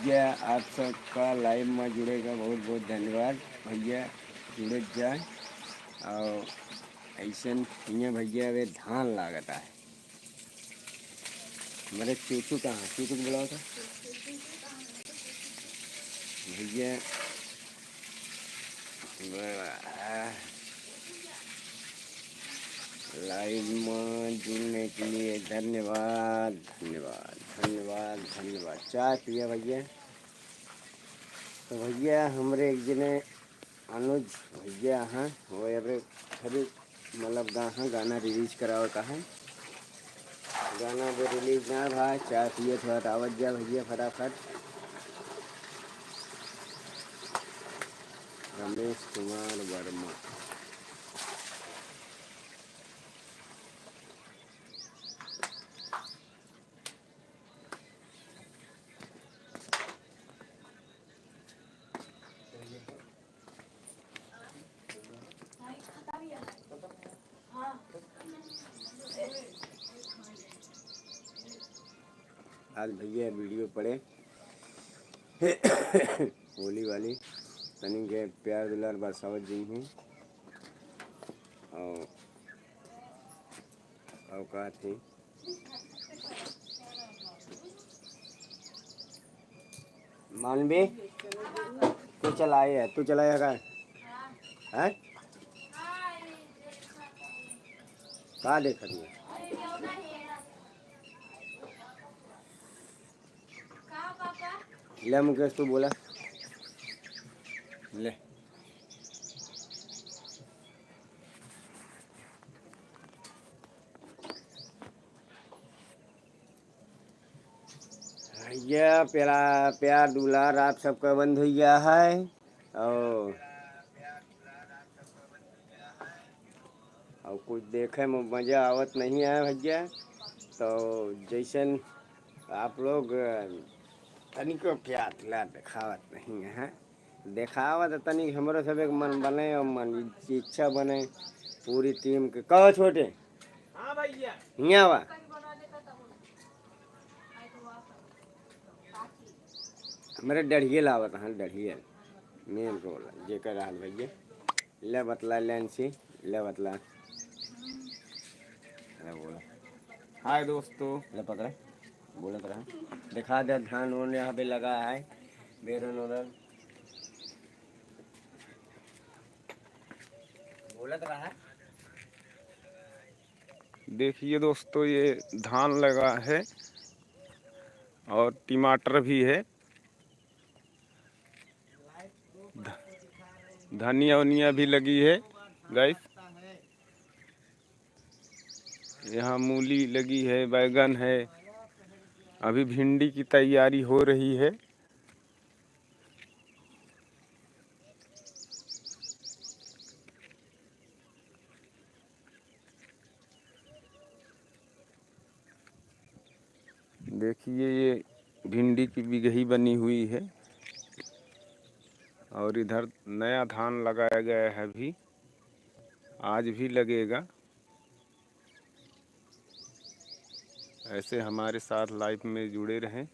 भैया आप सबका लाइव में जुड़ेगा बहुत बहुत धन्यवाद भैया जुड़े जाए। और ऐसा हियाँ भैया वे धान लागता है। मेरे चूचू कहाँ चूचू को बुलाओ था भैया। लाइव में जुड़ने के लिए धन्यवाद धन्यवाद धन्यवाद धन्यवाद। चाय पिया भैया। तो भैया हमारे एक जने अनुज भैया हैं वो अरे खरी मतलब गाना रिलीज कराओ का है। गाना भी रिलीज ना भाई चाय पिए थोड़ा आवत जा भैया फटाफट। रमेश कुमार वर्मा आज भैया वीडियो पड़े होली वाली तनी के प्यार दुलार बरसावत जी हूँ और औकात थी। मानवी तू चलाए है तू चलाया का है कहाँ देख रही है ले मुकेश तू बोला ले। भैया प्यारा प्यार दुलार आप सबका बंद हो गया है और कुछ देखे में मज़ा आवत नहीं है भैया। तो जैसन आप लोग तनिको प्यार दुलार दिखावत नहीं है देखावत तनिक हमारे सब एक मन बने और मन इच्छा बने पूरी टीम के कहो छोटे हिया वा मेरे डढ़िए लावत हाँ डढ़िए मेन रोल जेकर हाल भैया ले बतला लेन सी ले बतला बोला हाय दोस्तों ले पकड़ा बोलत रहा दिखा दे धान उन यहाँ पे लगा है बेरन उरन बोलत रहा। देखिए दोस्तों ये धान लगा है और टमाटर भी है, धनिया वनिया भी लगी है गाइस। यहाँ मूली लगी है, बैगन है, अभी भिंडी की तैयारी हो रही है। देखिए ये भिंडी की बिगही बनी हुई है और इधर नया धान लगाया गया है, अभी आज भी लगेगा। ऐसे हमारे साथ लाइव में जुड़े रहें।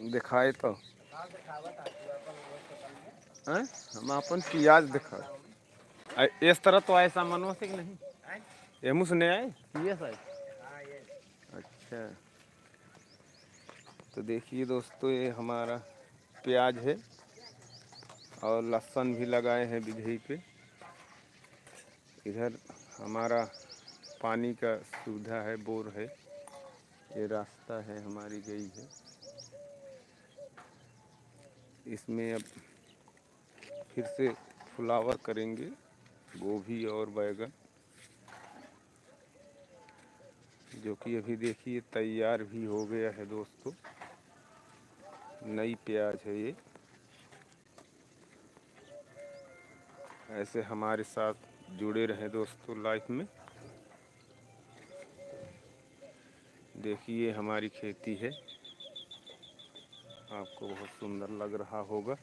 दिखाए तो हम अपन प्याज दिखा इस तरह तो ऐसा मनो से कि नहीं एमुस ने आए ये सर। अच्छा तो देखिए दोस्तों ये हमारा प्याज है और लहसुन भी लगाए हैं बिजही पे। इधर हमारा पानी का सुविधा है, बोर है, ये रास्ता है हमारी गई है। इसमें अब फिर से फ्लावर करेंगे, गोभी और बैगन, जो कि अभी देखिए तैयार भी हो गया है दोस्तों। नई प्याज है ये। ऐसे हमारे साथ जुड़े रहें दोस्तों लाइफ में। देखिए हमारी खेती है, आपको बहुत सुंदर लग रहा होगा।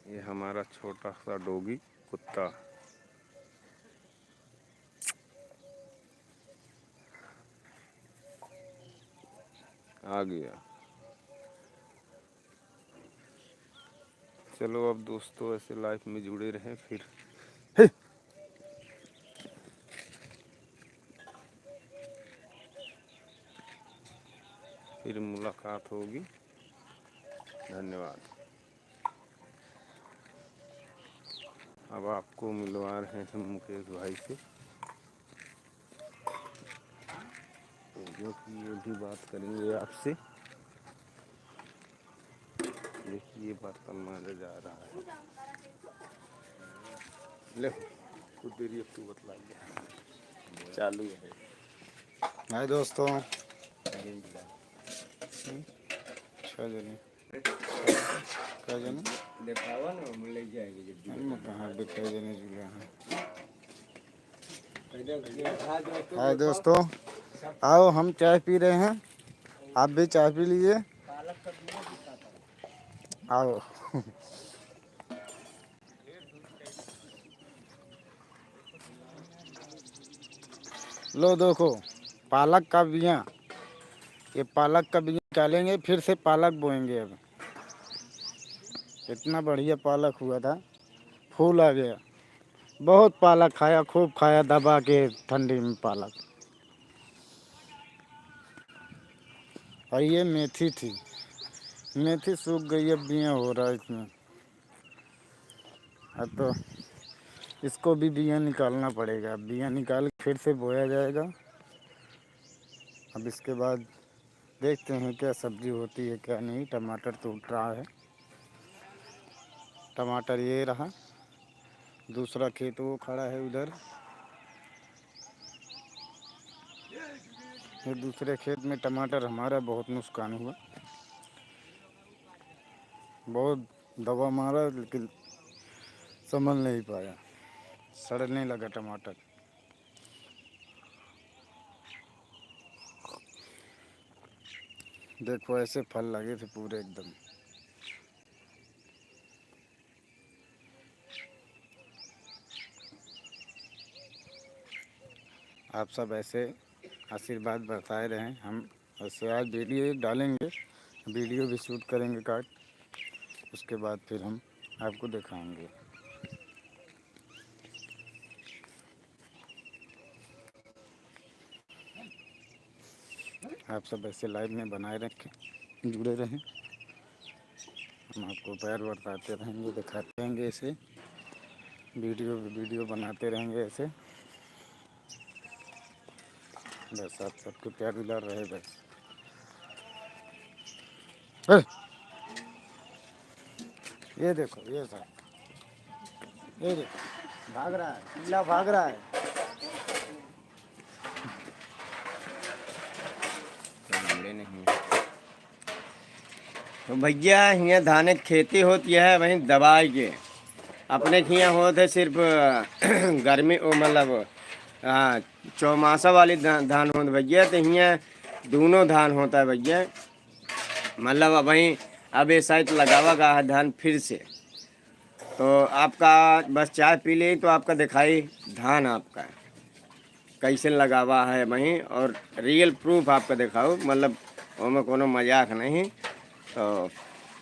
ये हमारा छोटा सा डॉगी कुत्ता। आ गया। चलो अब दोस्तों ऐसे लाइफ में जुड़े रहें फिर मुलाकात होगी। धन्यवाद। अब आपको मिलवा रहे हैं मुकेश भाई से, तो जो कि ये भी बात करेंगे आपसे। देखिए बर्तन मांजा जा रहा है। ले कुछ देरी अब तू बतला चालू है। हाय दोस्तों। क्या जाने क्या जाने दिखावा ना, हम ले जाएंगे जब हम कहाँ दिखाई देने जुला है। भी। हाय दोस्तों, आओ हम चाय पी रहे हैं, आप भी चाय पी लीजिए। आओ लो देखो पालक का बिया, ये पालक का बिया निकालेंगे, फिर से पालक बोएंगे। अब इतना बढ़िया पालक हुआ था, फूल आ गया। बहुत पालक खाया, खूब खाया दबा के ठंडी में पालक। और ये मेथी थी, मेथी सूख गई, अब बिया हो रहा है इसमें। अब तो इसको भी बिया निकालना पड़ेगा। बिया निकाल के फिर से बोया जाएगा। अब इसके बाद देखते हैं क्या सब्जी होती है क्या नहीं। टमाटर तो उठ रहा है, टमाटर ये रहा। दूसरा खेत वो खड़ा है उधर। ये दूसरे खेत में टमाटर हमारा बहुत नुकसान हुआ, बहुत दवा मारा लेकिन संभल नहीं पाया, सड़ने लगा टमाटर। देखो ऐसे फल लगे थे पूरे एकदम। आप सब ऐसे आशीर्वाद बरसाए रहें। हम ऐसे आज वीडियो डालेंगे, वीडियो भी शूट करेंगे काट, उसके बाद फिर हम आपको दिखाएंगे। आप सब ऐसे लाइव में बनाए रखें, जुड़े रहें। हम आपको प्यार बरसाते रहेंगे, दिखाते रहेंगे, ऐसे वीडियो बनाते रहेंगे ऐसे। बस आप सबके प्यार दुलार रहे बस। ये देखो, ये सर, ये देखो भाग रहा है, चिल्ला भाग रहा है। नहीं तो भैया यहाँ धान की खेती होती है वहीं दवाई के। अपने के यहाँ होते सिर्फ गर्मी ओ मतलब चौमासा वाली धान होती भैया। तो यहाँ दोनों धान होता है भैया। मतलब वहीं अब ये शायद लगावा गया है धान फिर से। तो आपका बस चाय पी ले तो आपका दिखाई धान आपका कैसे लगावा है वहीं, और रियल प्रूफ आपका दिखाओ, मतलब उसमें कोनो मजाक नहीं। तो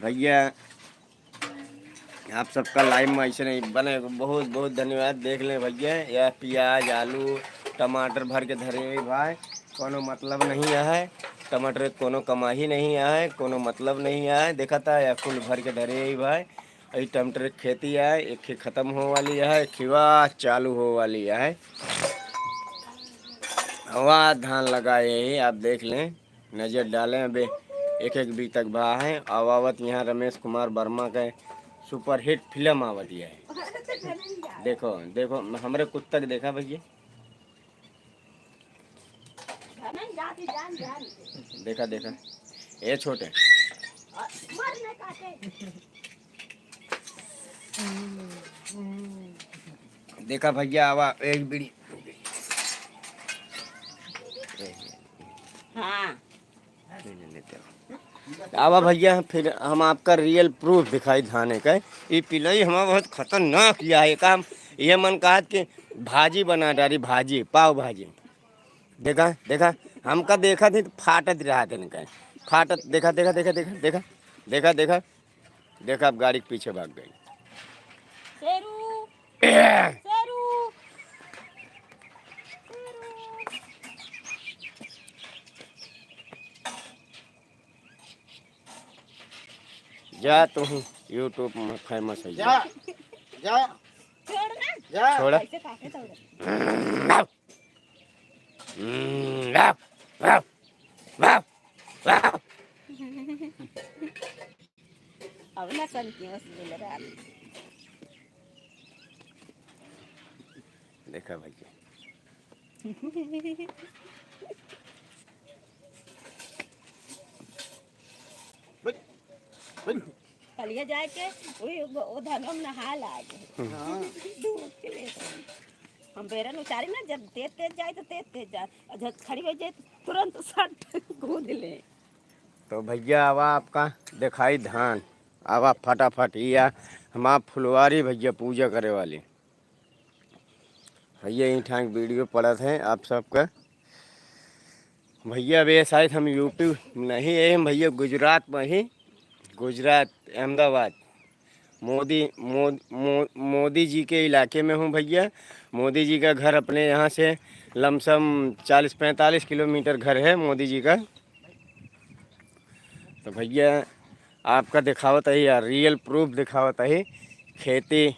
भैया आप सबका लाइव में ऐसे नहीं बने, बहुत बहुत धन्यवाद। देख लें भैया, यह प्याज आलू टमाटर भर के धरे भाई, कोनो मतलब नहीं है। टमाटर कोनो कमाही नहीं है, कोनो मतलब नहीं है। देखा था या फुल भर के धरे भाई। अभी टमाटर की खेती है, एक ही ख़त्म हो वाली है, खिवा चालू हो वाली है। हवा धान लगाए आप देख लें, नज़र डालें। अबे एक एक बी तक बहा है। आवावत यहाँ रमेश कुमार वर्मा के सुपर हिट फिल्म आवत है। देखो देखो हमारे कुत्ता के देखा भैया, देखा देखा ये छोटे देखा भैया आवा एक बीड़ी हाँ लेते आवा भैया फिर हम आपका रियल प्रूफ दिखाई धाने का ये पिलई हमारा बहुत खतरनाक किया है काम ये मन कहा कि भाजी बना डाली भाजी पाव भाजी देखा देखा हमका देखा थी तो फाटत रहा था इनका फाटत देखा देखा देखा देखा देखा देखा देखा देखा अब गाड़ी के पीछे भाग गई शेरू शेरू जा तू यूट्यूब में फेमस है जा जा छोड़ ना जा छोड़ा कैसे काटे तोड़े अब ना संतियों से ले रहा देखा भैया कलिया जाए के वो धनम नहा लाए दूध के लिए हम बेरन उतारी ना जब तेज तेज जाए तो तेज तेज जाए और जब खड़ी हो जाए तो तुरंत सट कूद ले तो भैया आवा आपका दिखाई धान आवा फटाफट या हम आप फुलवारी भैया पूजा करे वाले भैया यही ठाक वीडियो पड़ा थे आप सबका भैया वे शायद हम यूट्यूब नहीं है हम भैया गुजरात में ही गुजरात अहमदाबाद मोदी जी के इलाके में हूँ भैया मोदी जी का घर अपने यहाँ से लमसम 40-45 किलोमीटर घर है मोदी जी का तो भैया आपका दिखावत है यार रियल प्रूफ दिखावत है खेती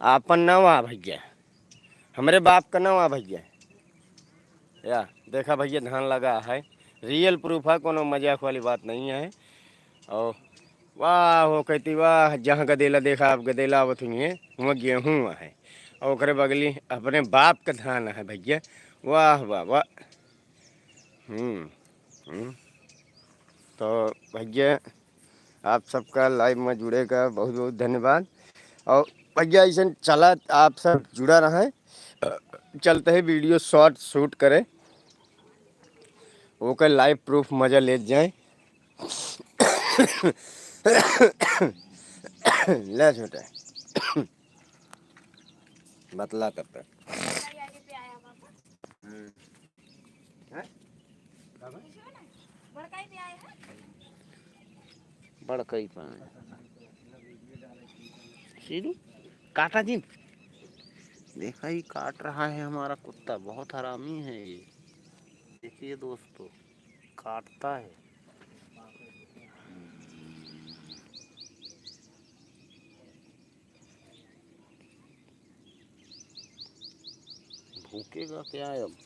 आपन नवा भैया हमारे बाप का नवा भैया या देखा भैया धान लगा है रियल प्रूफ है कोनो मजाक वाली बात नहीं है और वाह हो कहती वाह जहाँ गदेला देखा आप गदेला आवत हुई है वहाँ गेहूँ है और ओकरे बगली अपने बाप का धान है भैया वाह वाह वाह तो भैया आप सबका लाइव में जुड़ेगा बहुत बहुत धन्यवाद और भैया ऐसा चला आप सब जुड़ा रहा है चलते हैं वीडियो शॉर्ट शूट करें वो का लाइव प्रूफ मज़ा ले जाए ले छोटा बतला करता बड़कई पाए सीधू काटा जी देखा ही काट रहा है हमारा कुत्ता बहुत हरामी है ये देखिए दोस्तों काटता है भूखेगा क्या है अब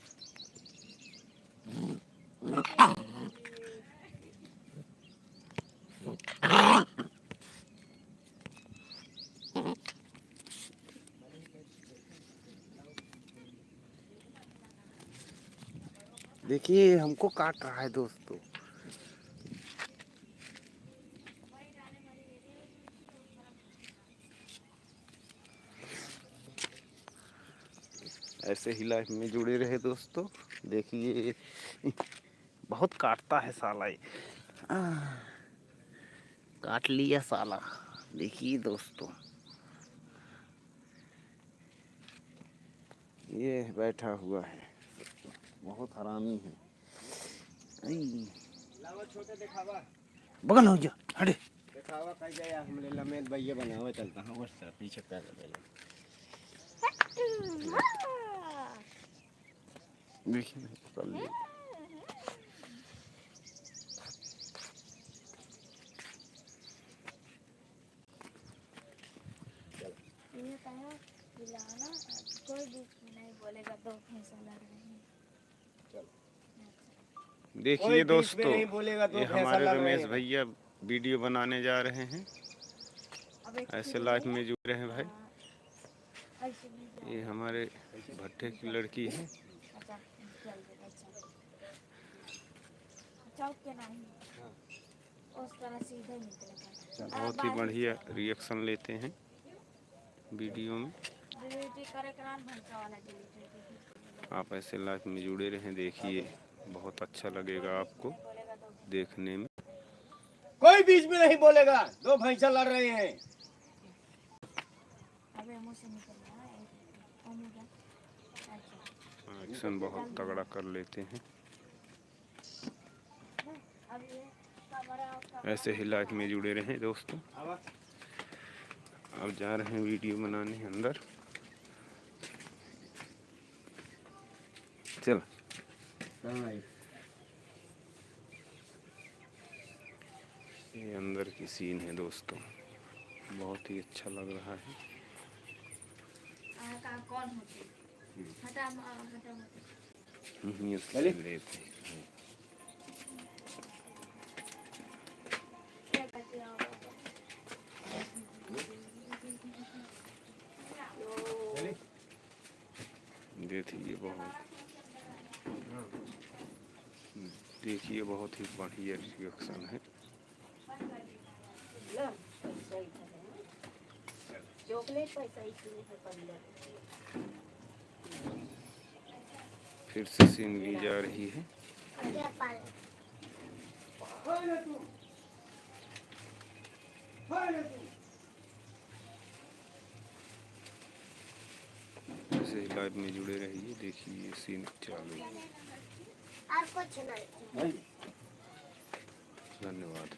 देखिए हमको काट रहा है दोस्तों ऐसे ही लाइफ में जुड़े रहे दोस्तों देखिए बहुत काटता है साला ये काट लिया साला देखिए दोस्तों ये बैठा हुआ है बहुत हरामी है छोटे दिखावा बगल हो जा हटे दिखावा कह जाए हमले लमेद भैया बनावे चलता हूँ उस तरफ पीछे पैर पहले देखिए चल ये कहा खिलाना कोई भी नहीं बोलेगा दो भैंसा लड़ रही है देखिए दोस्तों बोलेगा तो ये हमारे रमेश भैया वीडियो बनाने जा रहे हैं ऐसे लाइफ में जुड़ रहे हैं भाई ऐसे नहीं ये हमारे भट्टे की लड़की है उस तरह सीधे निकलेगा। बहुत ही बढ़िया रिएक्शन लेते हैं वीडियो में। डिलीवरी करे के नाम भंसा वाला डिलीवरी आप ऐसे लाइफ में जुड़े रहें, देखिए बहुत अच्छा लगेगा आपको बोलेगा तो देखने में। कोई बीच में नहीं बोलेगा, दो भैंसा लड़ रहे हैं। अबे मुंह से निकल रहा है ओ मेरा। अच्छा एक्शन बहुत तगड़ा कर लेते हैं। अब ये कमरा उसका ऐसे ही लाइफ में जुड़े रहें दोस्तों। अब जा रहे हैं वीडियो बनाने अंदर। चल ये अंदर की सीन है दोस्तों, बहुत ही अच्छा लग रहा है। का कौन होती हटा हटा ये लेते हैं। क्या करते हो देखिए बहुत ही बढ़िया रिएक्शन है। चॉकलेट पैसा इतने है पंद्रह। फिर से सीन ली जा रही है। ऐसे ही लाइव में जुड़े रहिए, देखिए ये सीन चालू है। धन्यवाद।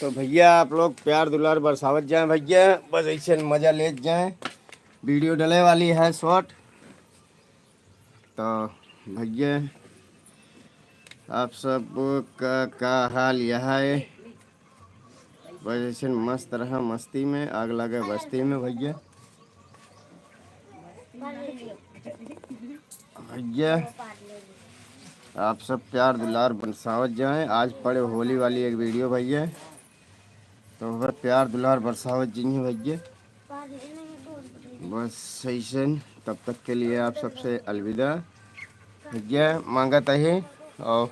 तो भैया आप लोग प्यार दुलार बरसावत जाएं भैया, बस ऐसे मजा ले जाएं। वीडियो डले वाली है शॉर्ट। तो भैया आप सब का हाल यह है, बस ऐसे मस्त रहा मस्ती में, आग लगे बस्ती में भैया। भैया आप सब प्यार दुलार बरसावत जाएं। आज पड़े होली वाली एक वीडियो भैया, तो वह प्यार दुलार बरसावत जी भैया। बस ऐसे तब तक के लिए आप सबसे अलविदा भैया मांगत है। और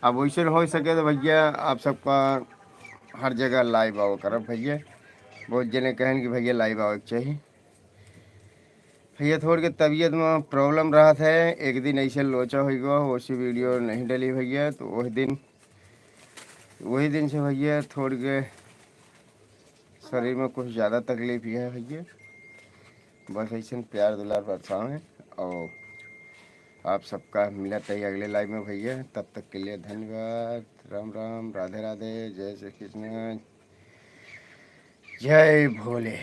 अब वैसे हो सके तो भैया आप सबका हर जगह लाइव आओ करब भैया। बहुत जने कहन कि भैया लाइव आओ चाहिए भैया। थोड़ी के तबीयत में प्रॉब्लम रहा था, एक दिन ऐसे लोचा हो गया, वैसी वीडियो नहीं डली भैया। तो वही दिन से भैया थोड़ी के शरीर में कुछ ज़्यादा तकलीफ ही है भैया। बस ऐसे प्यार दुलार बरसाओ है। और आप सबका मिलत है अगले लाइव में भैया। तब तक के लिए धन्यवाद। राम राम, राधे राधे, जय श्री कृष्ण, जय भोले।